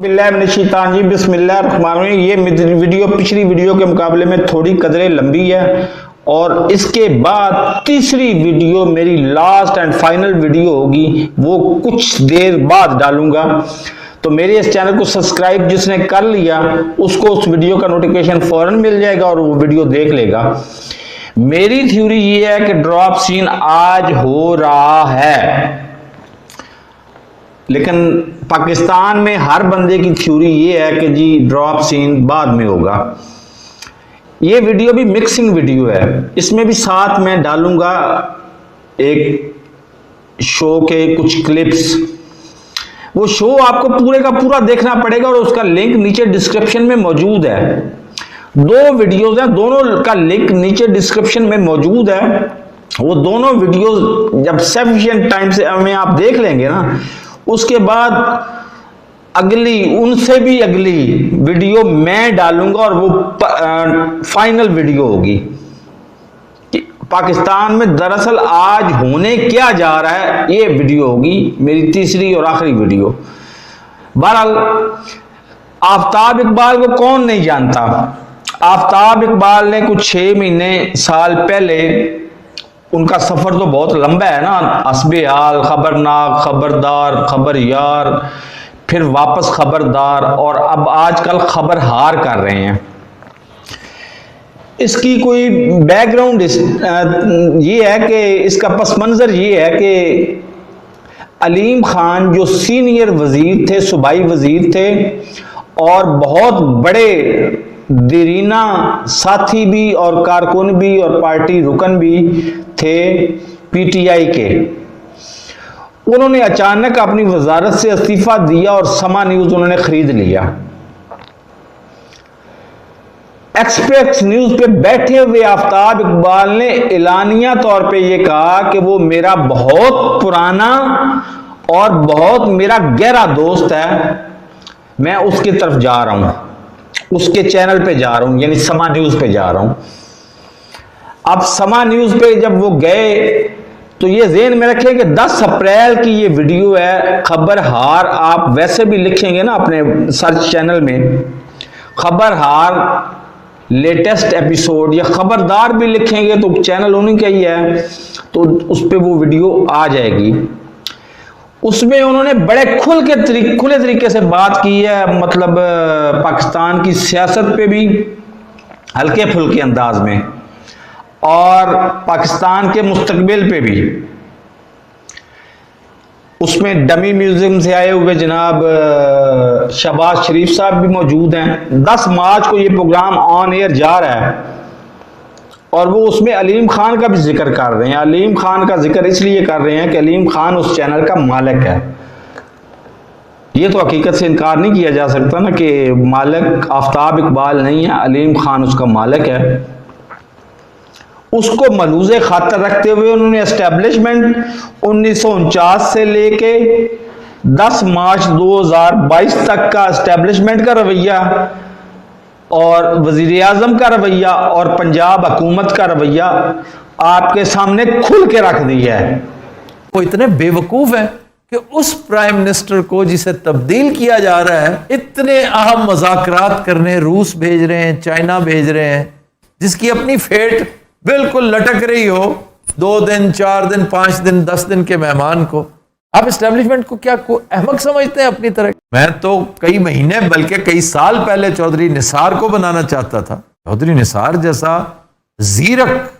बिस्मिल्लाह बिस्मिल्लाहिर्रहमानिर्रहीम। ये वीडियो पिछली वीडियो के मुकाबले में थोड़ी कदरें लंबी है और इसके बाद तीसरी वीडियो मेरी लास्ट एंड फाइनल वीडियो होगी, वो कुछ देर बाद डालूंगा। तो मेरे इस चैनल को सब्सक्राइब जिसने कर लिया उसको उस वीडियो का नोटिफिकेशन फौरन मिल जाएगा और वो वीडियो देख लेगा। मेरी थ्योरी ये है कि ड्रॉप सीन आज हो रहा है, लेकिन पाकिस्तान में हर बंदे की थ्योरी ये है कि जी ड्रॉप सीन बाद में होगा। ये वीडियो भी मिक्सिंग वीडियो है, इसमें भी साथ में डालूंगा एक शो के कुछ क्लिप्स। वो शो आपको पूरे का पूरा देखना पड़ेगा और उसका लिंक नीचे डिस्क्रिप्शन में मौजूद है। दो वीडियोज हैं, दोनों का लिंक नीचे डिस्क्रिप्शन में मौजूद है। वो दोनों वीडियोज जब सफिशिएंट टाइम से हमें आप देख लेंगे ना, उसके बाद अगली उनसे भी अगली वीडियो मैं डालूंगा और वो फाइनल वीडियो होगी कि पाकिस्तान में दरअसल आज होने क्या जा रहा है। ये वीडियो होगी मेरी तीसरी और आखिरी वीडियो। बहरहाल आफ्ताब इकबाल को कौन नहीं जानता। आफ्ताब इकबाल ने कुछ 6 महीने साल पहले, उनका सफर तो बहुत लंबा है ना, हस्बे हाल, खबरनाक, खबरदार, खबर यार, फिर वापस खबरदार और अब आजकल खबर हार कर रहे हैं। इसकी कोई बैकग्राउंड ये है कि इसका पस मंजर ये है कि अलीम खान जो सीनियर वजीर थे, सूबाई वजीर थे और बहुत बड़े दीरीना साथी भी और कारकुन भी और पार्टी रुकन भी थे पीटीआई के, उन्होंने अचानक अपनी वजारत से इस्तीफा दिया और समा न्यूज उन्होंने खरीद लिया। एक्सप्रेस न्यूज पे बैठे हुए आफ्ताब इकबाल ने एलानिया तौर पे ये कहा कि वो मेरा बहुत पुराना और बहुत मेरा गहरा दोस्त है, मैं उसकी तरफ जा रहा हूं, उसके चैनल पे जा रहा हूं, यानी समा न्यूज पे जा रहा हूं। अब समा न्यूज पे जब वो गए तो ये ज़हन में रखें कि 10 अप्रैल की ये वीडियो है। खबर हार आप वैसे भी लिखेंगे ना अपने सर्च चैनल में, खबर हार लेटेस्ट एपिसोड या खबरदार भी लिखेंगे तो चैनल उन्हीं का ही है, तो उस पर वो वीडियो आ जाएगी। उसमें उन्होंने बड़े खुले तरीके से बात की है, मतलब पाकिस्तान की सियासत पे भी हल्के फुल्के अंदाज में और पाकिस्तान के मुस्तकबिल पे भी। उसमें डमी म्यूजियम से आए हुए जनाब शहबाज शरीफ साहब भी मौजूद हैं। 10 मार्च को ये प्रोग्राम ऑन एयर जा रहा है और वो उसमें अलीम खान का भी जिक्र कर रहे हैं। अलीम खान का जिक्र इसलिए कर रहे हैं कि अलीम खान उस चैनल का मालिक है। ये तो हकीकत से इनकार नहीं किया जा सकता ना कि मालिक आफ्ताब इकबाल नहीं है, अलीम खान उसका मालिक है। उसको मलूज़े खातर रखते हुए उन्होंने एस्टेब्लिशमेंट 1949 से लेके 10 मार्च 2022 तक का एस्टेब्लिशमेंट का रवैया और वजीर आजम का रवैया और पंजाब हुकूमत का रवैया आपके सामने खुल के रख दिया है। वो इतने बेवकूफ है कि उस प्राइम मिनिस्टर को जिसे तब्दील किया जा रहा है, इतने अहम मुज़ाकरात करने रूस भेज रहे हैं, चाइना भेज रहे हैं, जिसकी अपनी फेट बिल्कुल लटक रही हो, 2 दिन 4 दिन 5 दिन 10 दिन के मेहमान को आप एस्टेब्लिशमेंट को क्या अहमक समझते हैं अपनी तरह। मैं तो कई महीने बल्कि कई साल पहले चौधरी निसार को बनाना चाहता था। चौधरी निसार जैसा जीरक